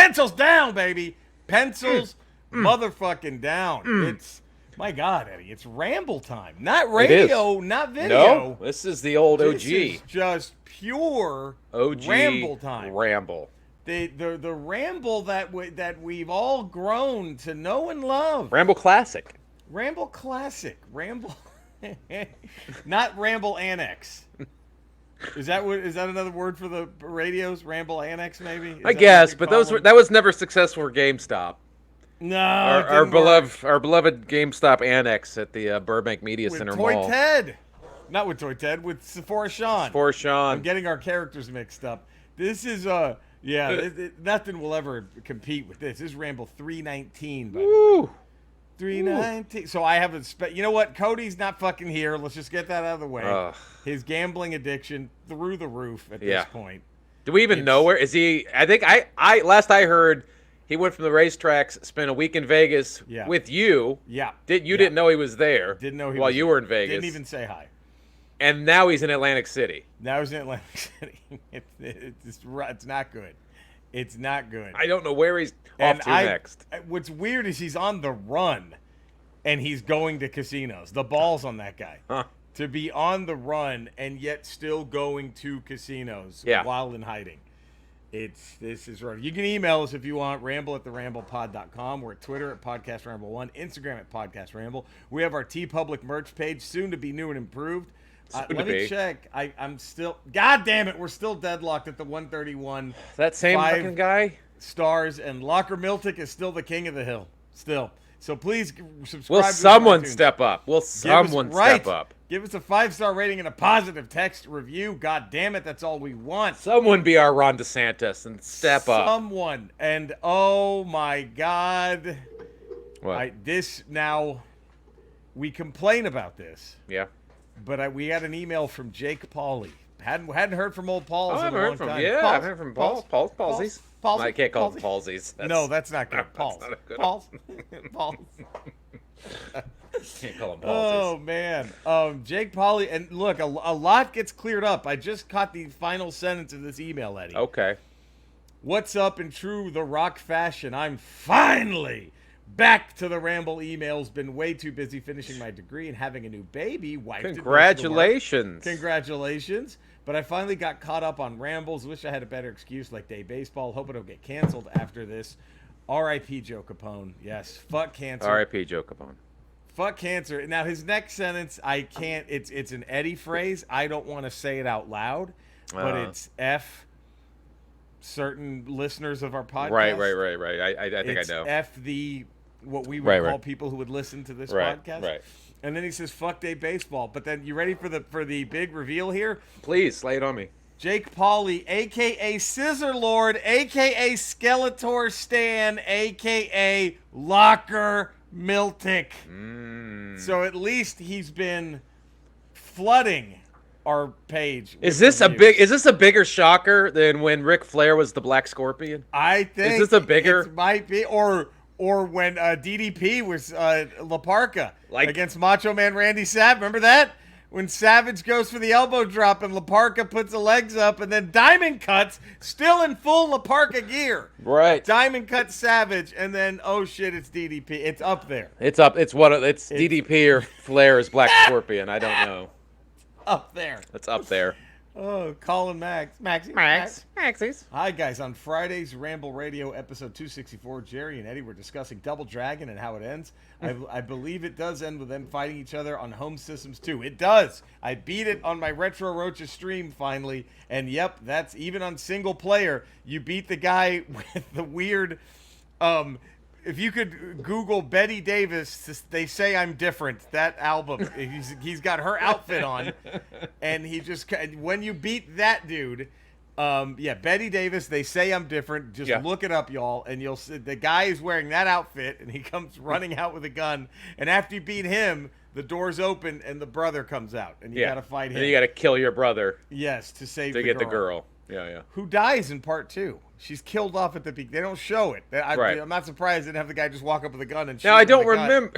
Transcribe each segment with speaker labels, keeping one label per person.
Speaker 1: Pencils down, baby. Pencils motherfucking down. It's, my God, Eddie, it's Ramble time. Not radio, not video.
Speaker 2: No, this is the old OG.
Speaker 1: This is just pure
Speaker 2: OG
Speaker 1: Ramble time.
Speaker 2: Ramble.
Speaker 1: The Ramble that we've all grown to know and love.
Speaker 2: Ramble Classic.
Speaker 1: Ramble Classic. Ramble. Not Ramble Annex. Is that another word for the radios? Ramble Annex, maybe?
Speaker 2: I guess, but that was never successful for GameStop.
Speaker 1: No,
Speaker 2: our beloved GameStop Annex at the Burbank Media
Speaker 1: with
Speaker 2: Center
Speaker 1: Toy
Speaker 2: Mall.
Speaker 1: Ted. Not with Toy Ted, with Sephora Sean. I'm getting our characters mixed up. This is nothing will ever compete with this. This is Ramble 319, by the way. 319. So I have you know what? Cody's not fucking here. Let's just get that out of the way. His gambling addiction through the roof at this point.
Speaker 2: Do we even know where is he? I think I last I heard he went from the racetracks, spent a week in Vegas with you.
Speaker 1: Yeah.
Speaker 2: Didn't know he was there.
Speaker 1: Didn't know he
Speaker 2: while
Speaker 1: was
Speaker 2: you were in Vegas.
Speaker 1: Didn't even say hi.
Speaker 2: And now he's in Atlantic City.
Speaker 1: It's not good. It's not good.
Speaker 2: I don't know where he's off to next.
Speaker 1: What's weird is he's on the run, and he's going to casinos. The ball's on that guy.
Speaker 2: Huh.
Speaker 1: To be on the run and yet still going to casinos while in hiding. This is rough. You can email us if you want, ramble@theramblepod.com. We're at Twitter at podcastramble1, Instagram at podcastramble. We have our TeePublic merch page, soon to be new and improved. Let me check. I'm still. God damn it, we're still deadlocked at the 131.
Speaker 2: That same fucking guy.
Speaker 1: Stars, and Locker Miltic is still the king of the hill. Still. So please subscribe.
Speaker 2: Will someone step up? Will someone step up?
Speaker 1: Give us a 5-star rating and a positive text review. God damn it, that's all we want.
Speaker 2: Someone be our Ron DeSantis and step up.
Speaker 1: Someone. And oh my God.
Speaker 2: What?
Speaker 1: We complain about this.
Speaker 2: Yeah.
Speaker 1: But we got an email from Jake Pauley. Hadn't heard from old Paul in a long time.
Speaker 2: Yeah, I've heard from Paul's Palsies. I can't call them Palsies.
Speaker 1: No, that's not good. Paul's. Paul's.
Speaker 2: Can't call them Palsies.
Speaker 1: Oh, man. Jake Pauley. And look, a lot gets cleared up. I just caught the final sentence of this email, Eddie.
Speaker 2: Okay.
Speaker 1: What's up in true The Rock fashion? I'm finally back to the Ramble emails. Been way too busy finishing my degree and having a new baby.
Speaker 2: Congratulations.
Speaker 1: Congratulations. But I finally got caught up on Rambles. Wish I had a better excuse like day baseball. Hope it'll get canceled after this. R.I.P. Joe Capone. Yes. Fuck cancer.
Speaker 2: R.I.P. Joe Capone.
Speaker 1: Fuck cancer. Now, his next sentence, I can't. It's an Eddie phrase. I don't want to say it out loud. But it's F certain listeners of our podcast.
Speaker 2: Right. I think I know.
Speaker 1: F what we would call people who would listen to this podcast.
Speaker 2: Right.
Speaker 1: And then he says, fuck day baseball. But then, you ready for the big reveal here?
Speaker 2: Please, lay it on me.
Speaker 1: Jake Pauley, a.k.a. Scissor Lord, a.k.a. Skeletor Stan, a.k.a. Locker Miltic. So at least he's been flooding our page.
Speaker 2: Is this a bigger shocker than when Ric Flair was the Black Scorpion?
Speaker 1: I think
Speaker 2: is this a bigger?
Speaker 1: It might be, or when DDP was La Parka against Macho Man Randy Savage. Remember that? When Savage goes for the elbow drop and La Parka puts the legs up, and then Diamond cuts, still in full La Parka gear.
Speaker 2: Right.
Speaker 1: Diamond cuts Savage, and then oh shit, it's DDP. It's up there.
Speaker 2: It's DDP or Flair is Black Scorpion. I don't know.
Speaker 1: Up there.
Speaker 2: It's up there.
Speaker 1: Oh, Colin Maxie's. Hi, guys. On Friday's Ramble Radio episode 264, Jerry and Eddie were discussing Double Dragon and how it ends. I believe it does end with them fighting each other on home systems, too. It does. I beat it on my Retro Roaches stream, finally. And, yep, that's even on single player. You beat the guy with the weird... if you could Google Betty Davis, They Say I'm Different, that album, he's got her outfit on, and when you beat that dude, Betty Davis, They Say I'm Different, just look it up, y'all, and you'll see the guy is wearing that outfit, and he comes running out with a gun, and after you beat him, the doors open, and the brother comes out, and you gotta fight him.
Speaker 2: And you gotta kill your brother.
Speaker 1: Yes, to get
Speaker 2: the girl. Yeah.
Speaker 1: Who dies in part 2. She's killed off at the beginning. They don't show it. I'm not surprised they didn't have the guy just walk up with a gun and shoot.
Speaker 2: Now, I don't remember.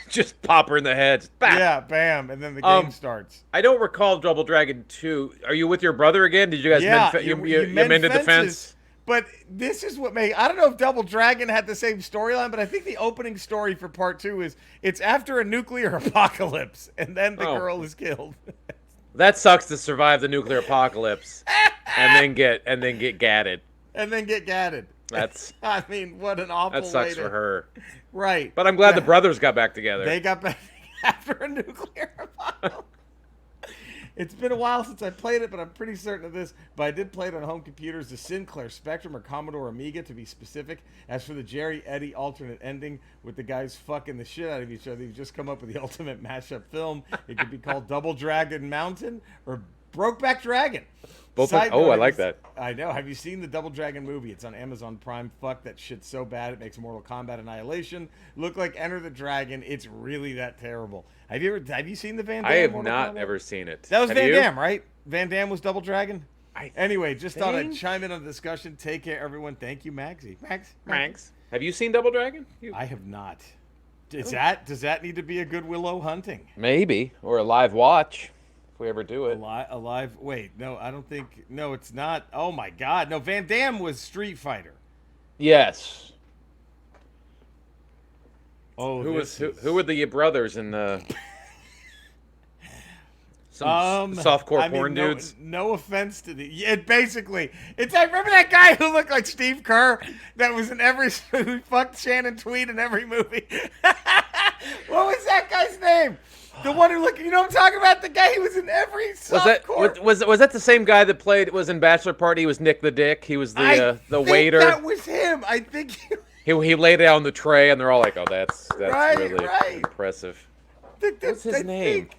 Speaker 2: Just pop her in the head. Bam.
Speaker 1: Yeah, bam. And then the game starts.
Speaker 2: I don't recall Double Dragon 2. Are you with your brother again? Did you guys mend the fence?
Speaker 1: But this is what I don't know if Double Dragon had the same storyline, but I think the opening story for part 2 is it's after a nuclear apocalypse, and then the girl is killed.
Speaker 2: That sucks to survive the nuclear apocalypse and then get gatted.
Speaker 1: And then get gatted.
Speaker 2: That's.
Speaker 1: I mean, what an awful.
Speaker 2: That sucks for her.
Speaker 1: Right.
Speaker 2: But I'm glad the brothers got back together.
Speaker 1: They got back after a nuclear apocalypse. It's been a while since I played it, but I'm pretty certain of this. But I did play it on home computers, the Sinclair Spectrum or Commodore Amiga to be specific. As for the Jerry Eddie alternate ending with the guys fucking the shit out of each other, you've just come up with the ultimate mashup film. It could be called Double Dragon Mountain or Brokeback Dragon.
Speaker 2: I like that.
Speaker 1: I know. Have you seen the Double Dragon movie? It's on Amazon Prime. Fuck, that shit's so bad it makes Mortal Kombat Annihilation look like Enter the Dragon. It's really that terrible. Have you seen the Van Damme?
Speaker 2: I have not ever seen it.
Speaker 1: That was Van Damme, right? Van Damme was Double Dragon? Anyway, just thought I'd chime in on the discussion. Take care, everyone. Thank you, Maxie.
Speaker 2: Max. Have you seen Double Dragon?
Speaker 1: I have not. Does that need to be a good Willow hunting?
Speaker 2: Maybe. Or a live watch. If we ever do it.
Speaker 1: Alive. Wait, no, I don't think. No, it's not. Oh my God, no. Van Damme was Street Fighter.
Speaker 2: Yes.
Speaker 1: Oh,
Speaker 2: who were the brothers in the? Some softcore porn dudes.
Speaker 1: No offense to basically, I remember that guy who looked like Steve Kerr that was in who fucked Shannon Tweed in every movie. What was that guy's name? The one who looked, you know what I'm talking about? The guy who was in every softcore.
Speaker 2: Was that the same guy that was in Bachelor Party? He was Nick the Dick. He was the waiter.
Speaker 1: That was him. I think
Speaker 2: he laid it on the tray, and they're all like, "Oh, that's
Speaker 1: right,
Speaker 2: really impressive."
Speaker 1: What's
Speaker 2: his name?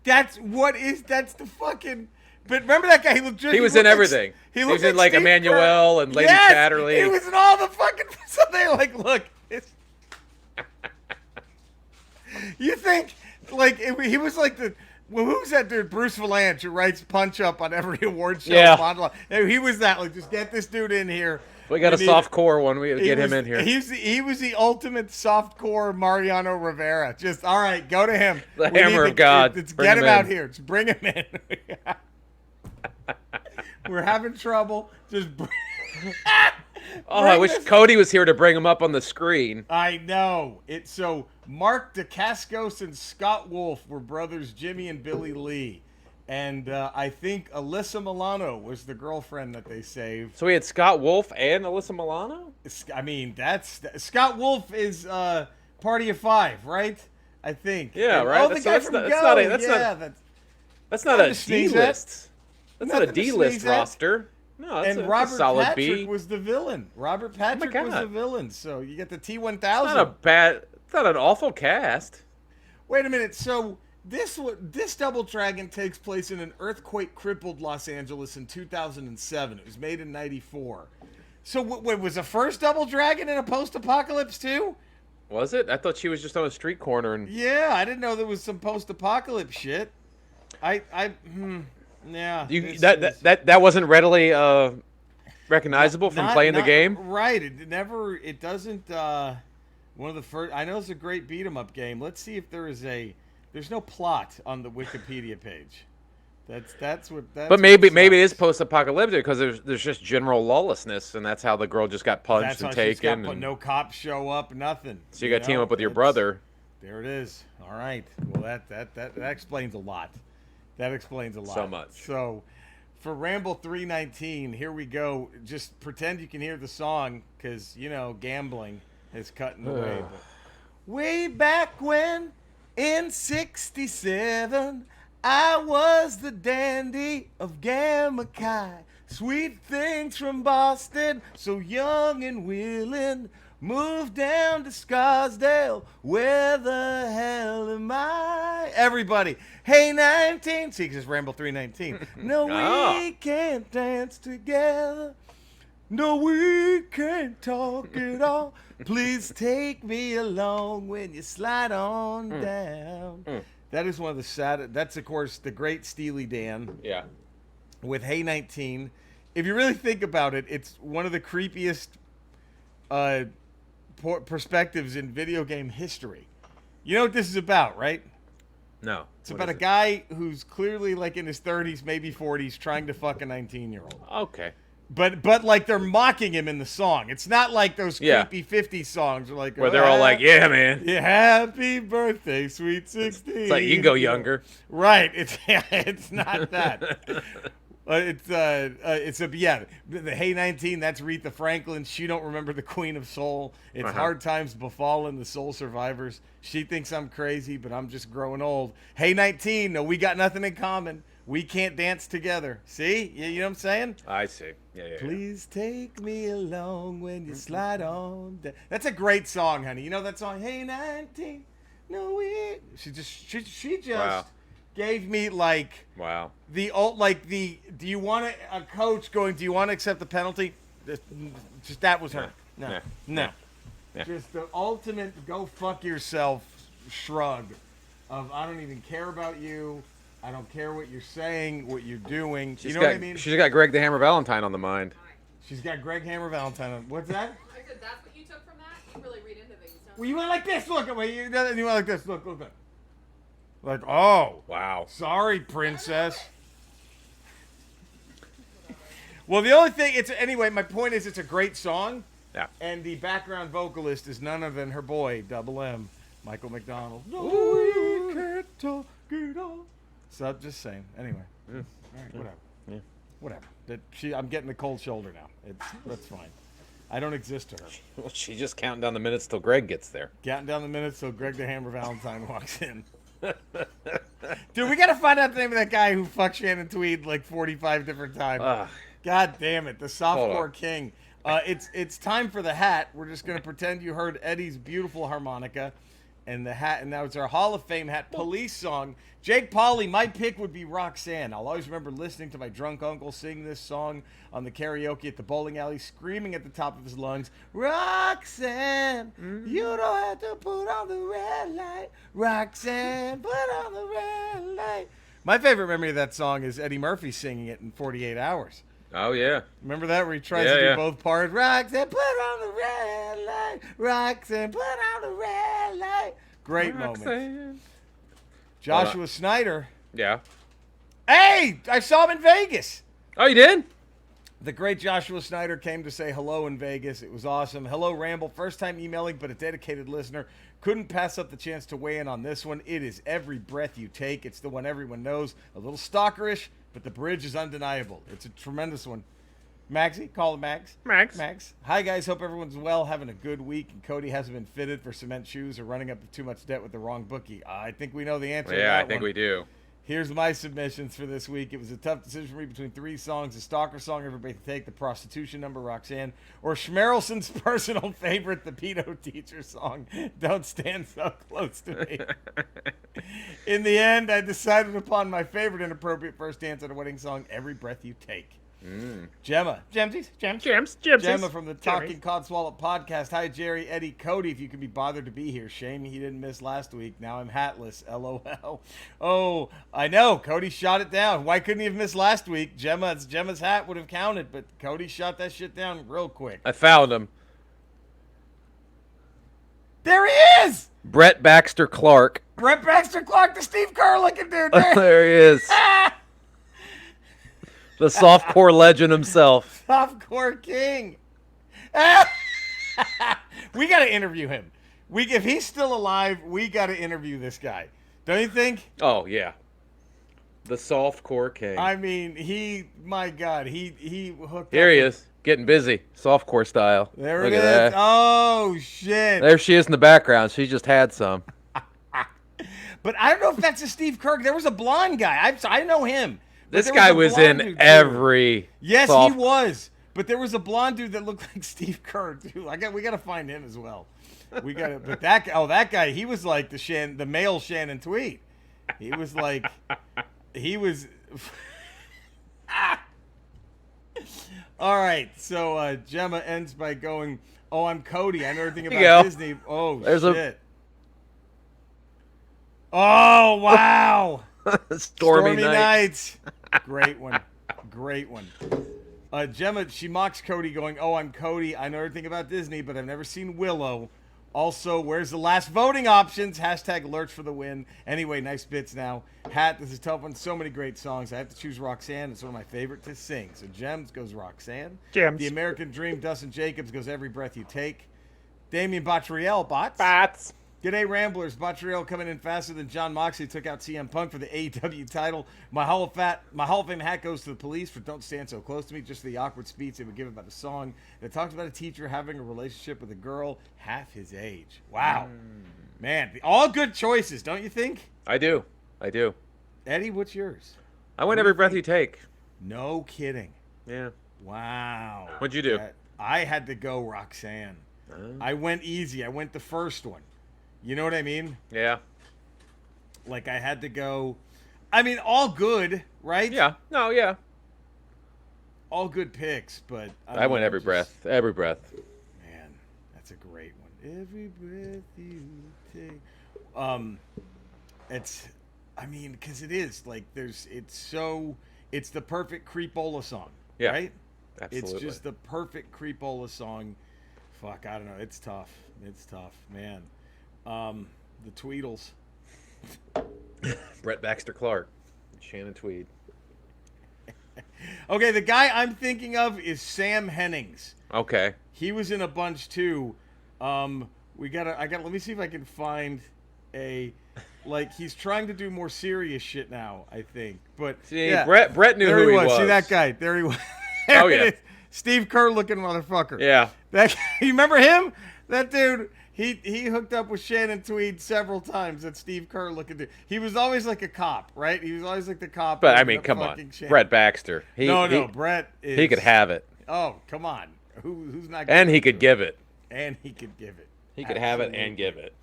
Speaker 1: That's the fucking. But remember that guy? He
Speaker 2: was in everything. He was in like Emmanuel and Lady Chatterley.
Speaker 1: He was in all the fucking. So they're like, look. You think he was like who's that dude? Bruce Valanche, who writes Punch Up on every award show.
Speaker 2: Yeah.
Speaker 1: He was that. Like, just get this dude in here.
Speaker 2: We got a softcore one. We got to get him in here.
Speaker 1: He was the ultimate softcore Mariano Rivera. Just, all right, go to him.
Speaker 2: The hammer of God.
Speaker 1: Get him out here. Just bring him in. We're having trouble. Just bring
Speaker 2: I wish Cody was here to bring him up on the screen.
Speaker 1: I know. So Mark Dacascos and Scott Wolf were brothers Jimmy and Billy Lee. And I think Alyssa Milano was the girlfriend that they saved.
Speaker 2: So we had Scott Wolf and Alyssa Milano?
Speaker 1: I mean, Scott Wolf is Party of Five, right? I think.
Speaker 2: Yeah, right.
Speaker 1: The guy from Go.
Speaker 2: That's not a D-list. That's not a D-list roster. No, that's
Speaker 1: Robert
Speaker 2: a solid
Speaker 1: Patrick
Speaker 2: B.
Speaker 1: was the villain. Robert Patrick was the villain. So you get the T-1000.
Speaker 2: It's not an awful cast.
Speaker 1: Wait a minute. So this Double Dragon takes place in an earthquake-crippled Los Angeles in 2007. It was made in '94. So was the first Double Dragon in a post-apocalypse too?
Speaker 2: Was it? I thought she was just on a street corner and.
Speaker 1: Yeah, I didn't know there was some post-apocalypse shit. Yeah.
Speaker 2: That wasn't readily recognizable from playing the game?
Speaker 1: Right. It doesn't one of the first I know it's a great beat 'em up game. Let's see if there's no plot on the Wikipedia page. But
Speaker 2: maybe it is post-apocalyptic because there's just general lawlessness, and that's how the girl just got punched and taken.
Speaker 1: But no cops show up, nothing.
Speaker 2: So you got to team up with your brother.
Speaker 1: There it is. All right. Well, that explains a lot. That explains a lot.
Speaker 2: So much.
Speaker 1: So, for Ramble 319, here we go. Just pretend you can hear the song, because, gambling is cutting away. Way back when, in 67, I was the dandy of Gamma Chi. Sweet things from Boston, so young and willing. Moved down to Scarsdale, where the hell am I? Everybody, hey 19, see, because it's Ramble 319. No, we can't dance together. No, we can't talk at all. Please take me along when you slide on down. That is one of the sad. That's, of course, the great Steely Dan.
Speaker 2: Yeah.
Speaker 1: With Hey 19. If you really think about it, it's one of the creepiest perspectives in video game history. You know what this is about, right?
Speaker 2: No.
Speaker 1: It's about a guy who's clearly like in his 30s, maybe 40s, trying to fuck a 19-year-old.
Speaker 2: Okay.
Speaker 1: But like they're mocking him in the song. It's not like those creepy 50s songs
Speaker 2: where they're all like, "Yeah, man.
Speaker 1: Yeah, happy birthday, sweet 16."
Speaker 2: It's like you can go younger.
Speaker 1: Right. It's not that. The Hey 19, that's Aretha Franklin. She don't remember the Queen of Soul. It's hard times befallen the soul survivors. She thinks I'm crazy, but I'm just growing old. Hey 19, no, we got nothing in common. We can't dance together. See? You know what I'm saying?
Speaker 2: I see. Yeah.
Speaker 1: Please take me along when you slide on. That's a great song, honey. You know that song? Hey 19, no we. She just gave me like do you want a coach going, do you want to accept the penalty? Just that was her. No. Yeah. Just the ultimate go fuck yourself shrug of I don't even care about you. I don't care what you're saying, what you're doing. You know what I mean?
Speaker 2: She's got Greg the Hammer Valentine on the mind.
Speaker 1: She's got Greg Hammer Valentine on. What's that?
Speaker 3: I said that's what you took from that? You really read into things, don't you?
Speaker 1: Well, you went like this. Look. You went like this. Look. Like, oh.
Speaker 2: Wow.
Speaker 1: Sorry, princess. Well, the only thing, anyway, my point is it's a great song.
Speaker 2: Yeah.
Speaker 1: And the background vocalist is none other than her boy, Double M, Michael McDonald. No, we can't talk it all. So, just saying. Anyway. All right, whatever.
Speaker 2: Yeah.
Speaker 1: Whatever. I'm getting the cold shoulder now. That's fine. I don't exist to her.
Speaker 2: Well, she's just counting down the minutes till Greg gets there.
Speaker 1: Counting down the minutes till Greg the Hammer Valentine walks in. Dude, we got to find out the name of that guy who fucked Shannon Tweed like 45 different times. God damn it. The softcore king. It's time for the hat. We're just going to pretend you heard Eddie's beautiful harmonica and the hat. And now it's our Hall of Fame hat police song. Jake Pauley, my pick would be Roxanne. I'll always remember listening to my drunk uncle sing this song on the karaoke at the bowling alley, screaming at the top of his lungs, Roxanne, you don't have to put on the red light. Roxanne, put on the red light. My favorite memory of that song is Eddie Murphy singing it in 48 Hours.
Speaker 2: Oh, yeah.
Speaker 1: Remember that where he tries to do both parts? Roxanne, put on the red light. Roxanne, put on the red light. Great moment. Joshua Snyder.
Speaker 2: Yeah.
Speaker 1: Hey, I saw him in Vegas.
Speaker 2: Oh, you did?
Speaker 1: The great Joshua Snyder came to say hello in Vegas. It was awesome. Hello, Ramble. First time emailing, but a dedicated listener. Couldn't pass up the chance to weigh in on this one. It is Every Breath You Take. It's the one everyone knows. A little stalkerish, but the bridge is undeniable. It's a tremendous one. Maxie, call him Max. Max. Hi, guys. Hope everyone's well, having a good week, and Cody hasn't been fitted for cement shoes or running up too much debt with the wrong bookie. I think we know the answer to that one.
Speaker 2: Yeah, I think we do.
Speaker 1: Here's my submissions for this week. It was a tough decision for me between three songs: the stalker song, Everybody Can Take, the prostitution number, Roxanne, or Schmerelson's personal favorite, the pedo teacher song, Don't Stand So Close to Me. In the end, I decided upon my favorite inappropriate first dance at a wedding song, Every Breath You Take. Gemma from the Talking Codswallop podcast. Hi, Jerry, Eddie, Cody. If you could be bothered to be here. Shame he didn't miss last week. Now I'm hatless. LOL. Oh, I know. Cody shot it down. Why couldn't he have missed last week? Gemma's hat would have counted, but Cody shot that shit down real quick.
Speaker 2: I found him.
Speaker 1: There he is.
Speaker 2: Brett Baxter Clark.
Speaker 1: The Steve Kerr looking dude.
Speaker 2: There he is. The softcore legend himself.
Speaker 1: Softcore king. We got to interview him. If he's still alive, we got to interview this guy. Don't you think?
Speaker 2: Oh, yeah. The softcore king.
Speaker 1: I mean, my God, he hooked
Speaker 2: Here
Speaker 1: up.
Speaker 2: He is, getting busy, softcore style.
Speaker 1: There
Speaker 2: Look
Speaker 1: it
Speaker 2: at
Speaker 1: is.
Speaker 2: that.
Speaker 1: Oh, shit.
Speaker 2: There she is in the background. She just had some.
Speaker 1: But I don't know if that's a Steve Kirk. There was a blonde guy. I know him.
Speaker 2: This guy was in every.
Speaker 1: Yes, he was. But there was a blonde dude that looked like Steve Kerr too. We got to find him as well. But that guy, he was like the male Shannon Tweed. He was like, All right. So Gemma ends by going, "Oh, I'm Cody. I know everything about Disney." Oh, there's shit. Oh, wow.
Speaker 2: Stormy Nights.
Speaker 1: Great one. Gemma, she mocks Cody going, "Oh, I'm Cody. I know everything about Disney, but I've never seen Willow Also, where's the last voting options? Hashtag Lurch for the win. Anyway, nice bits now. Hat, this is a tough one. So many great songs. I have to choose Roxanne. It's one of my favorite to sing. So Gems goes Roxanne.
Speaker 4: Gems.
Speaker 1: The American Dream, Dustin Jacobs goes Every Breath You Take. Damian Botriel, Bots.
Speaker 4: Bats.
Speaker 1: G'day, Ramblers. Botriel coming in faster than John Moxley took out CM Punk for the AEW title. My Hall of Fame hat goes to the Police for Don't Stand So Close to Me, just the awkward speech they would give about a song that talked about a teacher having a relationship with a girl half his age. Wow. Man, all good choices, don't you think?
Speaker 2: I do.
Speaker 1: Eddie, what's yours?
Speaker 2: I went Every Breath You Take.
Speaker 1: No kidding.
Speaker 2: Yeah.
Speaker 1: Wow.
Speaker 2: What'd you do?
Speaker 1: I had to go Roxanne. I went easy. I went the first one. You know what I mean?
Speaker 2: Yeah.
Speaker 1: Like, I had to go... I mean, all good, right?
Speaker 2: Yeah. No, yeah.
Speaker 1: All good picks, but...
Speaker 2: I went Every Breath. Every Breath.
Speaker 1: Man, that's a great one. Every breath you take... It's... I mean, because it is. Like, there's... It's the perfect Creepola song,
Speaker 2: yeah,
Speaker 1: right?
Speaker 2: Absolutely.
Speaker 1: It's just the perfect Creepola song. Fuck, I don't know. It's tough. It's tough, man. The Tweedles.
Speaker 2: Brett Baxter Clark. Shannon Tweed.
Speaker 1: Okay, the guy I'm thinking of is Sam Hennings.
Speaker 2: Okay.
Speaker 1: He was in a bunch too. Let me see if I can find he's trying to do more serious shit now, I think. But
Speaker 2: see,
Speaker 1: yeah,
Speaker 2: Brett knew who he was.
Speaker 1: See that guy? There he was. There
Speaker 2: oh yeah.
Speaker 1: it is. Steve Kerr looking motherfucker.
Speaker 2: Yeah.
Speaker 1: You remember him? That dude, he hooked up with Shannon Tweed several times. That Steve Kerr looking dude. He was always like a cop, right? He was always like the cop.
Speaker 2: But I mean, come on,
Speaker 1: Shannon.
Speaker 2: Brett Baxter.
Speaker 1: Brett is.
Speaker 2: He could have it.
Speaker 1: Oh, come on. Who's not?
Speaker 2: And he could give it.
Speaker 1: And he could give it.
Speaker 2: He could have it and give it.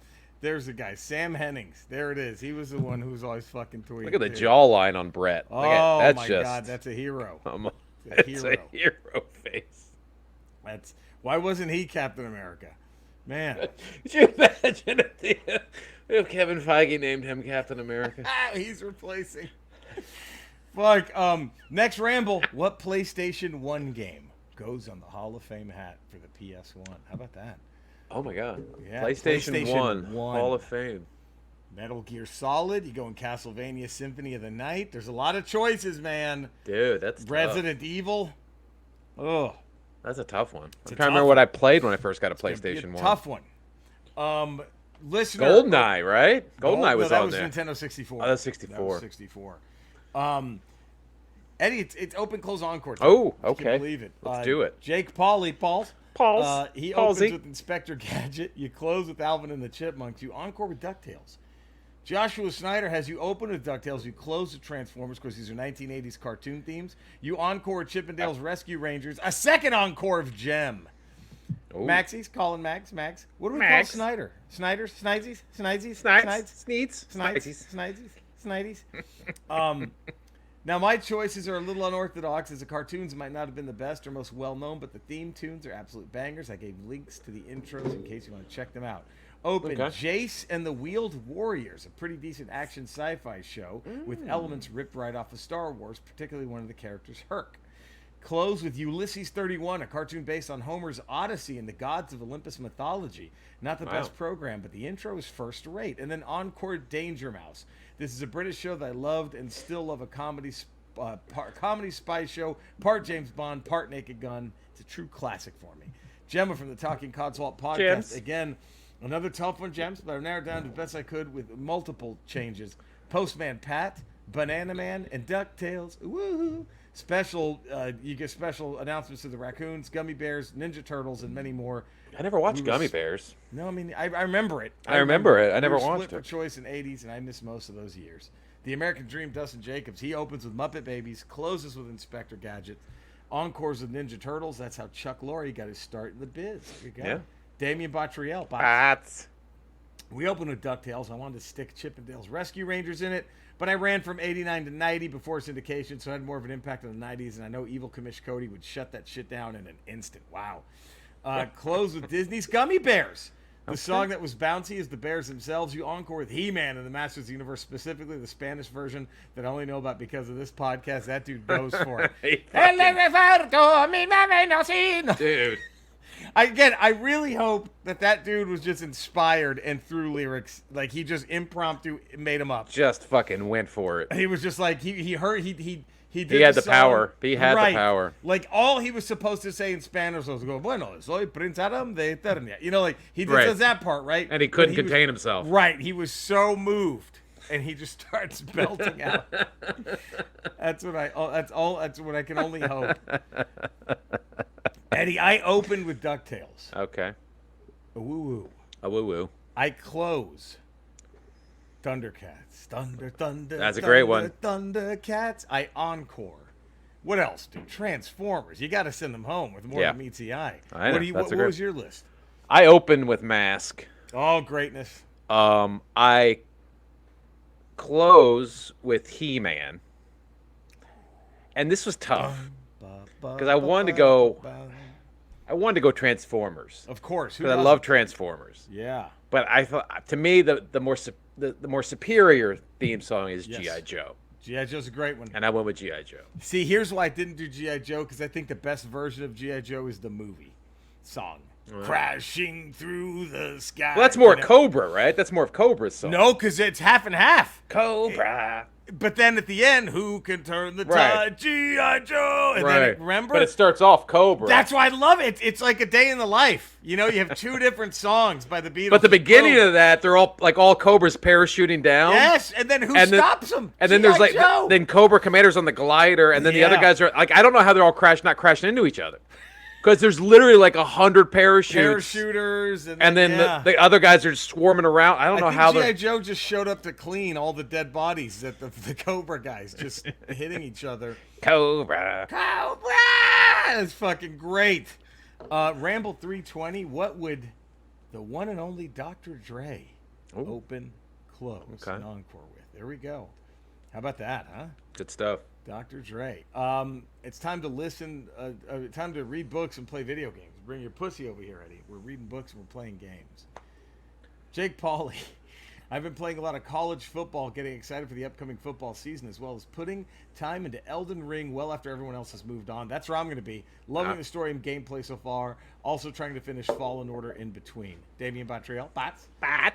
Speaker 1: There's the guy, Sam Hennings. There it is. He was the one who was always fucking Tweed.
Speaker 2: Look at the jawline on Brett.
Speaker 1: Oh
Speaker 2: that's
Speaker 1: my
Speaker 2: just,
Speaker 1: God, that's a hero.
Speaker 2: It's a hero face.
Speaker 1: Why wasn't he Captain America? Man.
Speaker 2: Could you imagine if Kevin Feige named him Captain America?
Speaker 1: He's replacing. Fuck. Next Ramble. What PlayStation 1 game goes on the Hall of Fame hat for the PS1? How about that?
Speaker 2: Oh my God.
Speaker 1: Yeah,
Speaker 2: PlayStation 1 Hall of Fame.
Speaker 1: Metal Gear Solid. You go in Castlevania Symphony of the Night. There's a lot of choices, man.
Speaker 2: Dude, that's
Speaker 1: Resident Evil. Oh.
Speaker 2: That's a tough one. I'm trying to remember what I played when I first got a PlayStation 1.
Speaker 1: Tough one. Listener.
Speaker 2: GoldenEye, right? GoldenEye was on there.
Speaker 1: That was Nintendo 64.
Speaker 2: Oh, that's 64.
Speaker 1: That was 64. Eddie, it's open close encore.
Speaker 2: Oh, okay.
Speaker 1: Can you believe it?
Speaker 2: Let's do it.
Speaker 1: Jake
Speaker 4: Pauls.
Speaker 1: He opens with Inspector Gadget. You close with Alvin and the Chipmunks. You encore with DuckTales. Joshua Snyder has you open with DuckTales. You close with Transformers because these are 1980s cartoon themes. You encore with Chippendales Rescue Rangers. A second encore of Gem.
Speaker 2: Ooh.
Speaker 1: Maxie's calling Max. What do we call Snyder? Snyder? Snides? Now, my choices are a little unorthodox, as the cartoons might not have been the best or most well-known, but the theme tunes are absolute bangers. I gave links to the intros in case you want to check them out. Open Jace and the Wheeled Warriors, a pretty decent action sci-fi show with elements ripped right off of Star Wars, particularly one of the characters, Herc. Close with Ulysses 31, a cartoon based on Homer's Odyssey and the gods of Olympus mythology. Not the best program, but the intro is first rate. And then encore Danger Mouse. This is a British show that I loved and still love, a comedy spy show, part James Bond, part Naked Gun. It's a true classic for me. Gemma from the Talking Codswallop podcast.
Speaker 4: Gems.
Speaker 1: Again, another tough one, Gems, but I've narrowed down to the best I could with multiple changes. Postman Pat, Banana Man, and DuckTales. Woohoo! You get special announcements to the Raccoons, Gummy Bears, Ninja Turtles, and many more.
Speaker 2: I never watched Gummy Bears.
Speaker 1: No, I mean, I remember it.
Speaker 2: I remember it. I never
Speaker 1: watched it.
Speaker 2: Split
Speaker 1: for choice in 80s, and I missed most of those years. The American Dream, Dustin Jacobs. He opens with Muppet Babies, closes with Inspector Gadget, encores with Ninja Turtles. That's how Chuck Lorre got his start in the biz. There you go.
Speaker 2: Yeah.
Speaker 1: Damian Botriel.
Speaker 4: Bats.
Speaker 1: We opened with DuckTales. I wanted to stick Chippendales Rescue Rangers in it, but I ran from 89 to 90 before syndication, so it had more of an impact on the 90s, and I know Evil Commish Cody would shut that shit down in an instant. Wow. Close with Disney's Gummy Bears. The song that was bouncy is the Bears themselves. You encore with He-Man and the Masters of the Universe, specifically the Spanish version that I only know about because of this podcast. That dude goes for it.
Speaker 2: Dude.
Speaker 1: I really hope that dude was just inspired and threw lyrics, like he just impromptu made them up.
Speaker 2: Just fucking went for it.
Speaker 1: He was just like he heard he did.
Speaker 2: He had the
Speaker 1: song.
Speaker 2: power. He had
Speaker 1: right.
Speaker 2: the power.
Speaker 1: Like all he was supposed to say in Spanish was go, bueno, soy Prince Adam de Eternia. You know, like he just does that part, right?
Speaker 2: And he couldn't contain himself.
Speaker 1: Right. He was so moved. And he just starts belting out. That's what I can only hope. Eddie, I opened with DuckTales.
Speaker 2: Okay.
Speaker 1: A woo-woo.
Speaker 2: A woo-woo.
Speaker 1: I close Thundercats. Thunder.
Speaker 2: That's a great one.
Speaker 1: Thundercats. I encore. What else, dude? Transformers. You got to send them home with more than meets the eye.
Speaker 2: I know.
Speaker 1: What was your list?
Speaker 2: I opened with Mask.
Speaker 1: Oh, greatness.
Speaker 2: I close with He-Man. And this was tough. Because I wanted to go Transformers.
Speaker 1: Of course.
Speaker 2: Because I love Transformers.
Speaker 1: Yeah.
Speaker 2: But I thought, to me, the more superior theme song is G.I. Joe.
Speaker 1: G.I. Joe's a great one.
Speaker 2: And I went with G.I. Joe.
Speaker 1: See, here's why I didn't do G.I. Joe, because I think the best version of G.I. Joe is the movie song. Right. Crashing through the sky.
Speaker 2: Well, that's more Cobra, right? That's more of Cobra's song.
Speaker 1: No, because it's half and half.
Speaker 2: Cobra.
Speaker 1: But then at the end, who can turn the tide? G.I. Joe. And then remember?
Speaker 2: But it starts off Cobra.
Speaker 1: That's why I love it. It's like a day in the life. You know, you have two different songs by the Beatles.
Speaker 2: But the beginning of that, they're all Cobra's parachuting down.
Speaker 1: Yes, and then who stops them?
Speaker 2: And then there's then Cobra Commander's on the glider, and then the other guys are I don't know how they're all not crashing into each other. Because there's literally 100
Speaker 1: parachuters,
Speaker 2: and then the other guys are just swarming around. I don't know how
Speaker 1: G.I. Joe just showed up to clean all the dead bodies that the Cobra guys just hitting each other.
Speaker 2: Cobra.
Speaker 1: That's fucking great. Ramble 320. What would the one and only Dr. Dre open, close, and encore with? There we go. How about that, huh?
Speaker 2: Good stuff.
Speaker 1: Dr. Dre. It's time to listen, time to read books and play video games. Bring your pussy over here, Eddie. We're reading books and we're playing games. Jake Pauley. I've been playing a lot of college football, getting excited for the upcoming football season, as well as putting time into Elden Ring well after everyone else has moved on. That's where I'm going to be. Loving the story and gameplay so far. Also trying to finish Fallen Order in between. Damien Bontriel. Bats.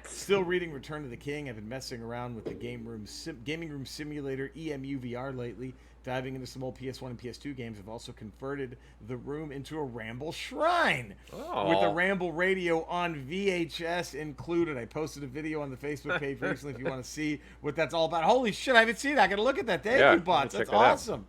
Speaker 1: Still reading Return to the King. I've been messing around with the Gaming Room Simulator EMU VR lately. Diving into some old PS1 and PS2 games. I've also converted the room into a Ramble shrine with a Ramble radio on VHS included. I posted a video on the Facebook page recently if you want to see what that's all about. Holy shit, I haven't seen it. I got to look at that. Thank you, bots. That's awesome.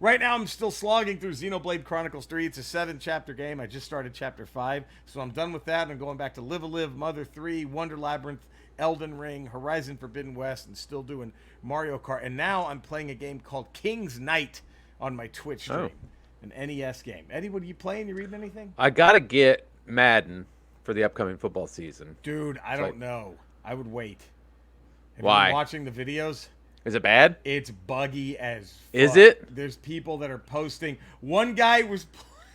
Speaker 1: Right now, I'm still slogging through Xenoblade Chronicles 3. It's a 7-chapter game. I just started Chapter 5, so I'm done with that. I'm going back to Live a Live, Mother 3, Wonder Labyrinth, Elden Ring, Horizon Forbidden West, and still doing Mario Kart. And now I'm playing a game called King's Knight on my Twitch stream, an NES game. Eddie, what are you playing? You reading anything?
Speaker 2: I got to get Madden for the upcoming football season.
Speaker 1: Dude, I don't know. I would wait. Have
Speaker 2: Why?
Speaker 1: you been watching the videos?
Speaker 2: Is it bad?
Speaker 1: It's buggy as fuck.
Speaker 2: Is it?
Speaker 1: There's people that are posting. One guy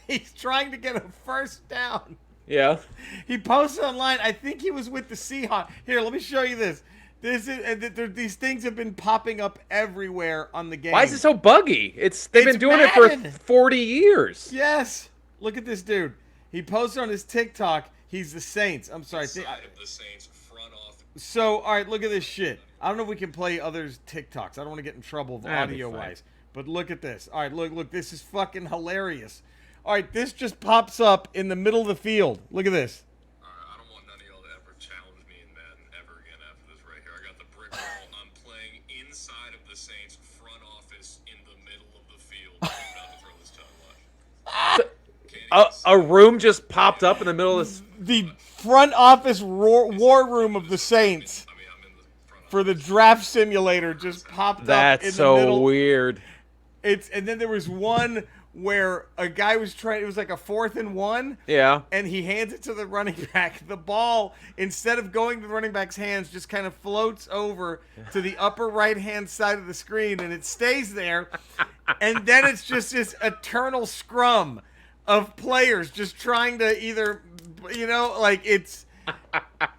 Speaker 1: he's trying to get a first down.
Speaker 2: Yeah.
Speaker 1: He posted online. I think he was with the Seahawks. Here, let me show you this. These things have been popping up everywhere on the game. Why
Speaker 2: is it so buggy? They've been doing it for 40 years.
Speaker 1: Yes. Look at this dude. He posted on his TikTok. He's the Saints. I'm sorry.
Speaker 4: The Saints front office.
Speaker 1: So, all right, look at this shit. I don't know if we can play others' TikToks. I don't want to get in trouble audio-wise. But look at this. All right, look. This is fucking hilarious. All right, this just pops up in the middle of the field. Look at this.
Speaker 4: All right, I don't want none of y'all to ever challenge me in Madden ever again after this right here. I got the brick wall. I'm playing inside of the Saints front office in the middle of the field. I'm about to throw this time.
Speaker 2: A room just popped up in the middle of this.
Speaker 1: The front office war room of the Saints. For the draft simulator just popped up in the middle.
Speaker 2: That's so weird.
Speaker 1: And then there was one where a guy was trying, it was like a 4th and 1.
Speaker 2: Yeah.
Speaker 1: And he hands it to the running back. The ball, instead of going to the running back's hands, just kind of floats over to the upper right-hand side of the screen, and it stays there. And then it's just this eternal scrum of players just trying to either,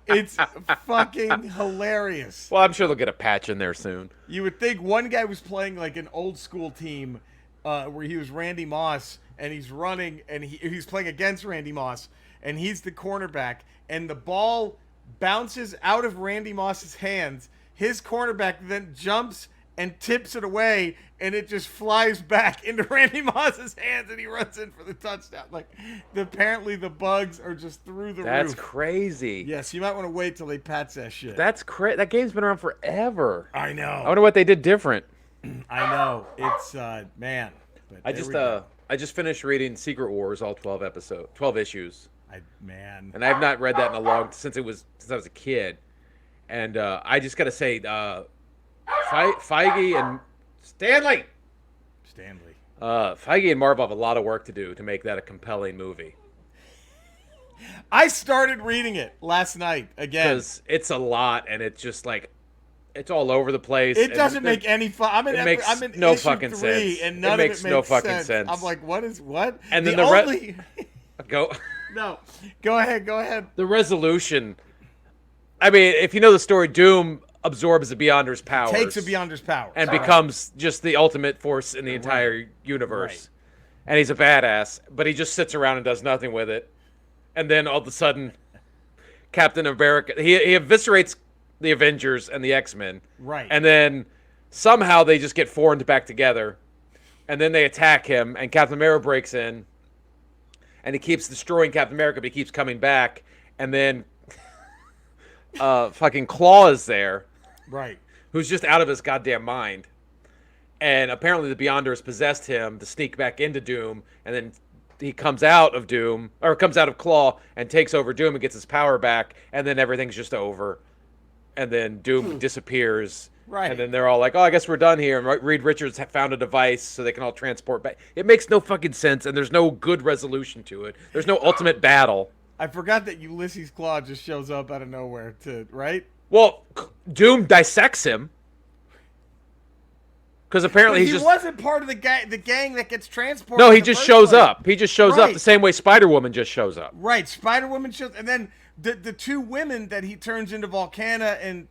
Speaker 1: it's fucking hilarious.
Speaker 2: Well, I'm sure they'll get a patch in there soon.
Speaker 1: You would think one guy was playing like an old school team where he was Randy Moss, and he's running, and he's playing against Randy Moss, and he's the cornerback, and the ball bounces out of Randy Moss's hands. His cornerback then jumps and tips it away, and it just flies back into Randy Moss's hands, and he runs in for the touchdown. Like, apparently the bugs are just through the roof.
Speaker 2: That's crazy.
Speaker 1: Yes, you might want to wait till they patch that shit.
Speaker 2: That's crazy. That game's been around forever.
Speaker 1: I know.
Speaker 2: I wonder what they did different.
Speaker 1: I know. It's man. But
Speaker 2: I just finished reading Secret Wars, all 12 issues.
Speaker 1: Man.
Speaker 2: And I have not read that in a long since I was a kid. And I just got to say, Feige and Stanley. Feige and Marvel have a lot of work to do to make that a compelling movie.
Speaker 1: I started reading it last night again.
Speaker 2: Because it's a lot, and it's just like, it's all over the place.
Speaker 1: It doesn't make any fun. I'm in
Speaker 2: no
Speaker 1: issue
Speaker 2: fucking
Speaker 1: 3,
Speaker 2: sense.
Speaker 1: and none of it makes
Speaker 2: no fucking
Speaker 1: sense. I'm like, what?
Speaker 2: And then go.
Speaker 1: No, go ahead.
Speaker 2: The resolution. I mean, if you know the story, Doom absorbs the Beyonder's powers.
Speaker 1: Takes a Beyonder's power.
Speaker 2: And becomes just the ultimate force in the entire universe.
Speaker 1: Right.
Speaker 2: And he's a badass, but he just sits around and does nothing with it. And then all of a sudden, Captain America, he eviscerates the Avengers and the X-Men.
Speaker 1: Right.
Speaker 2: And then somehow they just get formed back together. And then they attack him, and Captain America breaks in. And he keeps destroying Captain America, but he keeps coming back. And then fucking Claw is there.
Speaker 1: Right.
Speaker 2: Who's just out of his goddamn mind. And apparently the Beyonders possessed him to sneak back into Doom. And then he comes out of Claw and takes over Doom and gets his power back. And then everything's just over. And then Doom disappears.
Speaker 1: Right.
Speaker 2: And then they're all like, oh, I guess we're done here. And Reed Richards found a device so they can all transport back. It makes no fucking sense, and there's no good resolution to it. There's no ultimate battle.
Speaker 1: I forgot that Ulysses Claw just shows up out of nowhere, right?
Speaker 2: Well, Doom dissects him. Because apparently
Speaker 1: he wasn't part of the gang that gets transported.
Speaker 2: No, he just shows up. He just shows up the same way Spider-Woman just shows up.
Speaker 1: Right, Spider-Woman shows, and then the two women that he turns into Volcana and...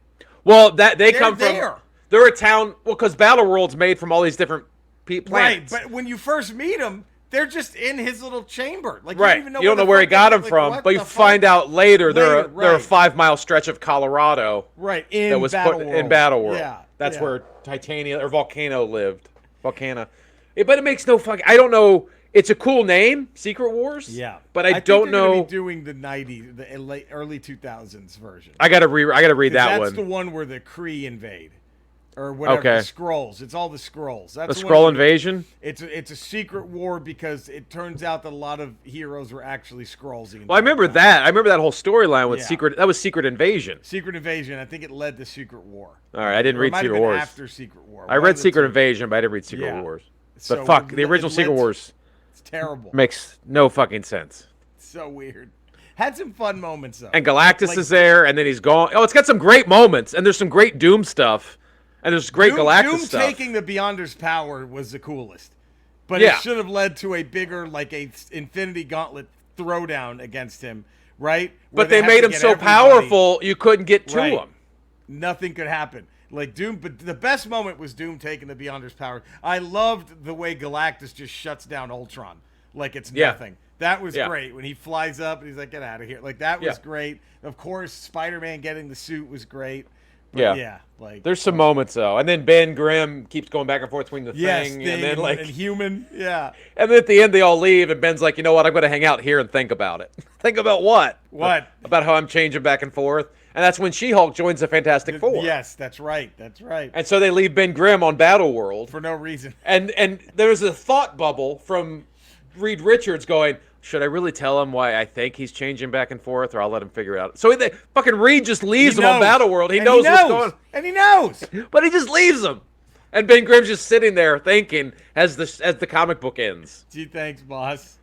Speaker 2: Well, they come from...
Speaker 1: there.
Speaker 2: They're a town... Well, because Battleworld's made from all these different planets.
Speaker 1: Right, but when you first meet them, they're just in his little chamber. Like,
Speaker 2: right.
Speaker 1: You don't know
Speaker 2: where he got them from, but you find out later they're a 5-mile stretch of Colorado.
Speaker 1: Right,
Speaker 2: that was put in Battleworld.
Speaker 1: Yeah.
Speaker 2: That's where Titania or Volcano lived. Volcana. But it makes no fucking... I don't know... It's a cool name, Secret Wars.
Speaker 1: Yeah,
Speaker 2: but I don't know.
Speaker 1: Gonna be doing the '90s, the early 2000s version.
Speaker 2: I gotta read that one.
Speaker 1: That's the one where the Kree invade, or whatever. Okay. The Skrulls. It's all the Skrulls. That's
Speaker 2: the Skrull invasion.
Speaker 1: It's a secret war because it turns out that a lot of heroes were actually Skrulls.
Speaker 2: Well, I remember that. I remember that whole storyline with Secret. That was Secret Invasion.
Speaker 1: Secret Invasion. I think it led to Secret War.
Speaker 2: All right, I didn't read Secret Wars.
Speaker 1: After Secret War,
Speaker 2: I read Secret Invasion, but I didn't read Secret Wars. But fuck, the original Secret Wars.
Speaker 1: Terrible.
Speaker 2: Makes no fucking sense.
Speaker 1: So weird. Had some fun moments though.
Speaker 2: And Galactus is there, and then he's gone. Oh, it's got some great moments, and there's some great Doom stuff, and there's great Galactus stuff.
Speaker 1: Doom taking the Beyonder's power was the coolest, but it should have led to a bigger, like a Infinity Gauntlet throwdown against him, right?
Speaker 2: But they made him so powerful, you couldn't get to him.
Speaker 1: Nothing could happen. Like Doom, but the best moment was Doom taking the Beyonder's power. I loved the way Galactus just shuts down Ultron like it's nothing. That was great when he flies up and he's like, "Get out of here!" Like that was great. Of course, Spider-Man getting the suit was great. But like
Speaker 2: there's some moments though, and then Ben Grimm keeps going back and forth between the thing and then like
Speaker 1: and Human, and
Speaker 2: then at the end they all leave, and Ben's like, "You know what? I'm going to hang out here and think about it. Think about what?
Speaker 1: What
Speaker 2: about how I'm changing back and forth." And that's when She-Hulk joins the Fantastic Four.
Speaker 1: Yes, that's right. That's right.
Speaker 2: And so they leave Ben Grimm on Battleworld.
Speaker 1: For no reason.
Speaker 2: And there's a thought bubble from Reed Richards going, should I really tell him why I think he's changing back and forth, or I'll let him figure it out? So fucking Reed just leaves him on Battleworld. He knows what's going on.
Speaker 1: And he knows.
Speaker 2: But he just leaves him. And Ben Grimm's just sitting there thinking as the comic book ends.
Speaker 1: Gee, thanks, boss.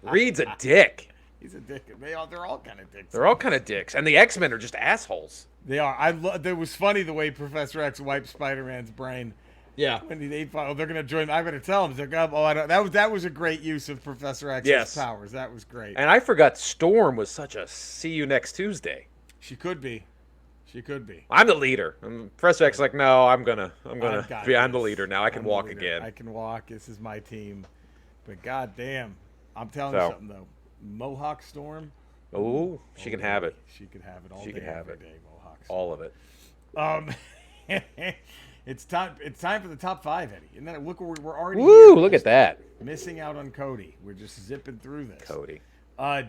Speaker 2: Reed's a dick.
Speaker 1: He's a dick. They're all kind of dicks.
Speaker 2: They're all kind of dicks. And the X-Men are just assholes.
Speaker 1: They are. It was funny the way Professor X wiped Spider-Man's brain.
Speaker 2: Yeah.
Speaker 1: When they're going to join. I better tell him. That was a great use of Professor X's powers. That was great.
Speaker 2: And I forgot Storm was such a see you next Tuesday.
Speaker 1: She could be.
Speaker 2: I'm the leader. And Professor X is like, no, I'm the leader now. I can walk again.
Speaker 1: I can walk. This is my team. But goddamn, I'm telling you something though. Mohawk Storm.
Speaker 2: Oh, she can have it.
Speaker 1: She could have it all
Speaker 2: She
Speaker 1: day,
Speaker 2: can have
Speaker 1: every
Speaker 2: it.
Speaker 1: day, Mohawk Storm.
Speaker 2: All of it.
Speaker 1: It's time for the top 5, Eddie. And then look, we're already
Speaker 2: Woo!
Speaker 1: here,
Speaker 2: Look at that,
Speaker 1: missing out on Cody. We're just zipping through this.
Speaker 2: Cody.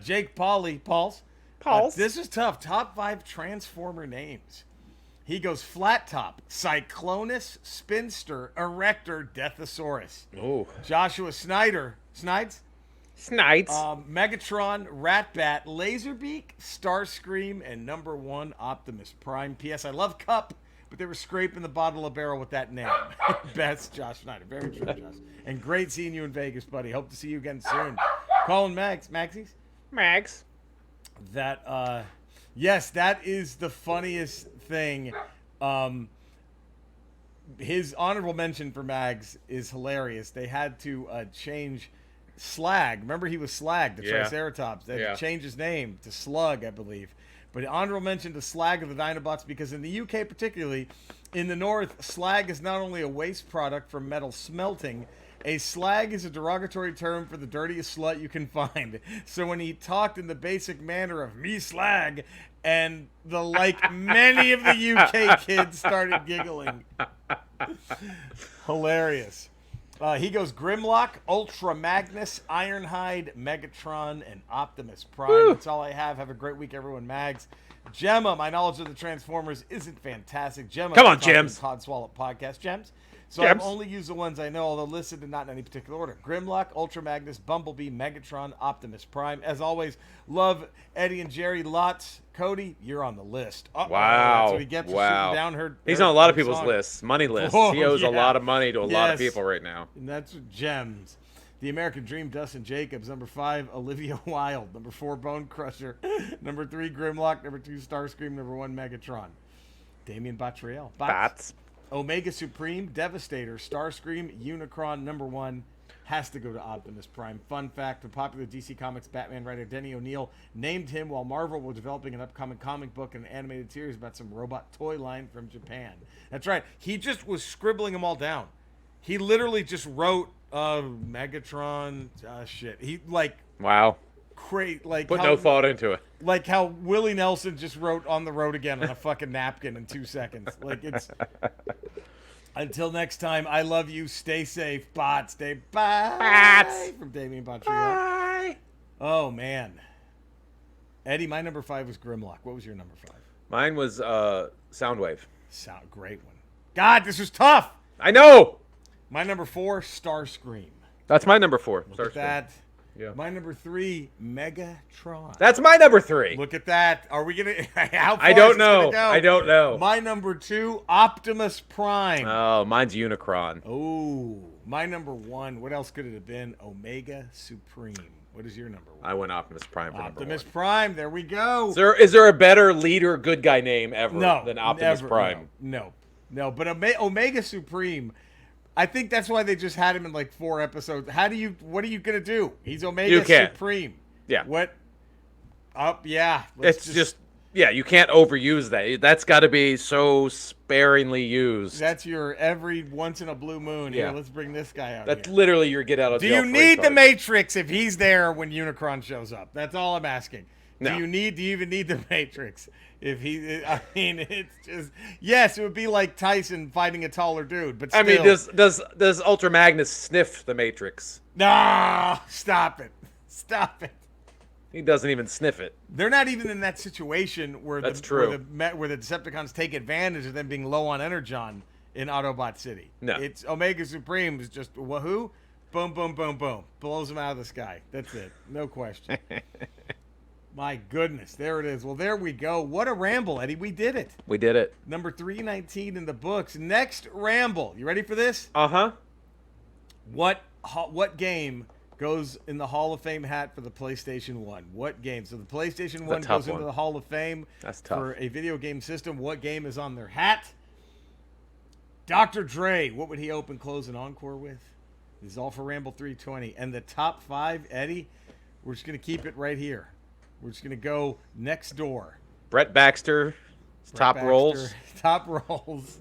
Speaker 1: Jake Pauls. This is tough. Top 5 Transformer names. He goes Flat Top, Cyclonus, Spinster, Erector, Deathosaurus.
Speaker 2: Oh.
Speaker 1: Joshua Snides. Megatron, Ratbat, Laserbeak, Starscream, and number 1 Optimus Prime. P.S. I love Cup, but they were scraping the bottom of the barrel with that name. Best Josh Snyder. Very true, Josh. And great seeing you in Vegas, buddy. Hope to see you again soon. Colin Maxies.
Speaker 2: Mags.
Speaker 1: That, yes, that is the funniest thing. His honorable mention for Mags is hilarious. They had to change Slag. Remember, he was Slag, the Triceratops. They had to change his name to Slug, I believe. But honorable mention to Slag of the Dinobots, because in the UK particularly, in the North, slag is not only a waste product from metal smelting, a slag is a derogatory term for the dirtiest slut you can find. So when he talked in the basic manner of me slag, and many of the UK kids started giggling. Hilarious. He goes Grimlock, Ultra Magnus, Ironhide, Megatron, and Optimus Prime. Woo! That's all I have. Have a great week, everyone. Mags. Gemma, my knowledge of the Transformers isn't fantastic. Gemma,
Speaker 2: come on, Gems.
Speaker 1: Codswallop Podcast. Gems. So I've only used the ones I know, although listed and not in any particular order. Grimlock, Ultra Magnus, Bumblebee, Megatron, Optimus Prime. As always, love Eddie and Jerry lots. Cody, you're on the list.
Speaker 2: Wow.
Speaker 1: That's what he gets for shooting down her.
Speaker 2: He's on a lot of people's lists, money lists. He owes a lot of money to a lot of people right now.
Speaker 1: And that's Gems. The American Dream, Dustin Jacobs. Number 5, Olivia Wilde. Number 4, Bone Crusher. Number 3, Grimlock. Number 2, Starscream. Number 1, Megatron. Damian Bottriell.
Speaker 2: Bats.
Speaker 1: Omega Supreme, Devastator, Starscream, Unicron, number 1, has to go to Optimus Prime. Fun fact, the popular DC Comics Batman writer Denny O'Neil named him while Marvel was developing an upcoming comic book and animated series about some robot toy line from Japan. That's right. He just was scribbling them all down. He literally just wrote Megatron, shit. He,
Speaker 2: wow.
Speaker 1: Put
Speaker 2: no thought into it.
Speaker 1: Like how Willie Nelson just wrote On the Road Again on a fucking napkin in 2 seconds. It's until next time, I love you. Stay safe, bots. Stay bots. From Damian Bottriell.
Speaker 2: Bye.
Speaker 1: Oh man, Eddie, my number 5 was Grimlock. What was your number 5?
Speaker 2: Mine was Soundwave.
Speaker 1: Great one. God, this was tough.
Speaker 2: I know.
Speaker 1: My number 4, Starscream.
Speaker 2: That's my number 4.
Speaker 1: Look at that.
Speaker 2: Yeah.
Speaker 1: My number 3, Megatron.
Speaker 2: That's my number 3.
Speaker 1: Look at that. Are we gonna? How far
Speaker 2: I don't
Speaker 1: is
Speaker 2: know.
Speaker 1: Gonna go?
Speaker 2: I don't know.
Speaker 1: My number 2, Optimus Prime.
Speaker 2: Oh, mine's Unicron.
Speaker 1: Oh, my number 1. What else could it have been? Omega Supreme. What is your number 1?
Speaker 2: I went Optimus Prime for
Speaker 1: Optimus
Speaker 2: number 1.
Speaker 1: Prime. There we go.
Speaker 2: Is there a better leader, good guy name ever than Optimus Prime?
Speaker 1: No. But Omega Supreme. I think that's why they just had him in 4 episodes. What are you going to do? He's Omega Supreme.
Speaker 2: Yeah.
Speaker 1: What? Yeah.
Speaker 2: You can't overuse that. That's got to be so sparingly used.
Speaker 1: That's your every once in a blue moon.
Speaker 2: Yeah.
Speaker 1: Here, let's bring this guy out.
Speaker 2: That's literally your get out of jail
Speaker 1: Do you
Speaker 2: free
Speaker 1: need
Speaker 2: card.
Speaker 1: the Matrix if he's there when Unicron shows up? That's all I'm asking.
Speaker 2: No.
Speaker 1: Do you even need the Matrix? It's just, yes, it would be like Tyson fighting a taller dude, but still.
Speaker 2: I mean, does Ultra Magnus sniff the Matrix?
Speaker 1: No, stop it.
Speaker 2: He doesn't even sniff it.
Speaker 1: They're not even in that situation where
Speaker 2: That's
Speaker 1: the
Speaker 2: true.
Speaker 1: Where the Decepticons take advantage of them being low on Energon in Autobot City.
Speaker 2: No.
Speaker 1: It's Omega Supreme is just wahoo, boom, boom, boom, boom, blows them out of the sky. That's it, no question. My goodness, there it is. Well, there we go. What a ramble, Eddie. We did it.
Speaker 2: We did it.
Speaker 1: Number 319 in the books. Next ramble. You ready for this?
Speaker 2: Uh-huh.
Speaker 1: What game goes in the Hall of Fame hat for the PlayStation 1? What game? So the PlayStation 1 goes into the Hall of Fame for a video game system. What game is on their hat? Dr. Dre. What would he open, close, and encore with? This is all for Ramble 320. And the top 5, Eddie, we're just going to keep it right here. We're just going to go next door.
Speaker 2: Brett Baxter, top rolls.
Speaker 1: Top rolls.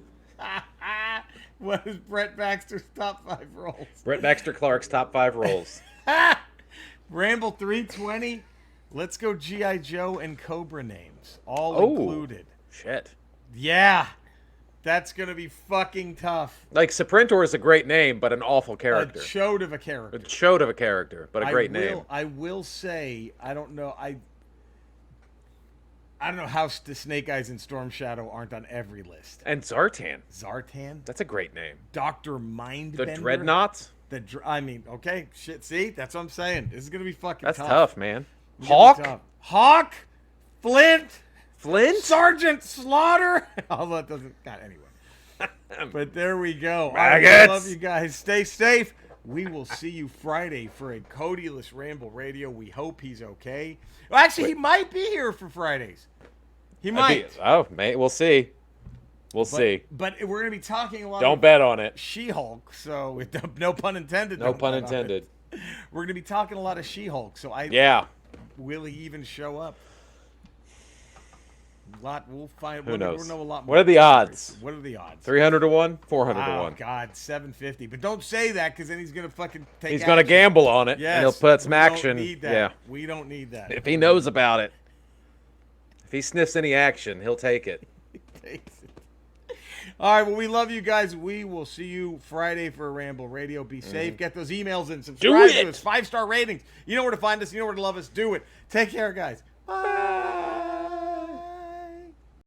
Speaker 1: What is Brett Baxter's top 5 roles?
Speaker 2: Brett Baxter Clark's top 5 roles.
Speaker 1: Ramble 320. Let's go G.I. Joe and Cobra names. All included.
Speaker 2: Shit.
Speaker 1: Yeah. That's going to be fucking tough.
Speaker 2: Like, Sprintor is a great name, but an awful character.
Speaker 1: A chode of a character.
Speaker 2: A chode of a character, but a great name.
Speaker 1: I will say, I don't know. I don't know how the Snake Eyes and Storm Shadow aren't on every list.
Speaker 2: And Zartan.
Speaker 1: Zartan?
Speaker 2: That's a great name.
Speaker 1: Dr. Mindbender?
Speaker 2: The Dreadnoughts?
Speaker 1: Okay, shit, see? That's what I'm saying. This is going to be fucking
Speaker 2: That's
Speaker 1: tough.
Speaker 2: tough, man. Hawk?
Speaker 1: Hawk? Flint?
Speaker 2: Sergeant
Speaker 1: Slaughter? Although it doesn't... God, anyway. But there we go.
Speaker 2: Maggots.
Speaker 1: I love you guys. Stay safe. We will see you Friday for a Cody-less Ramble Radio. We hope he's okay. Well, actually, he might be here for Fridays. He might.
Speaker 2: Mate, we'll see. We'll see.
Speaker 1: But we're going to be talking a lot
Speaker 2: Don't
Speaker 1: of
Speaker 2: bet on it.
Speaker 1: She-Hulk, so no pun intended.
Speaker 2: No pun intended.
Speaker 1: We're going to be talking a lot of She-Hulk, so will he even show up? We'll find.
Speaker 2: Who knows?
Speaker 1: We'll know a lot more.
Speaker 2: What are the odds?
Speaker 1: 300
Speaker 2: to 1, 400 to 1.
Speaker 1: Oh God, 750. But don't say that because then he's gonna fucking take.
Speaker 2: He's gonna gamble on it.
Speaker 1: Yes,
Speaker 2: and he'll put some action.
Speaker 1: We don't need that.
Speaker 2: Yeah,
Speaker 1: we don't need that.
Speaker 2: If he knows about it, if he sniffs any action, he'll take it.
Speaker 1: He takes it. All right. Well, we love you guys. We will see you Friday for Ramble Radio. Be safe. Get those emails in. Subscribe to us. 5-star ratings. You know where to find us. You know where to love us. Do it. Take care, guys. Bye.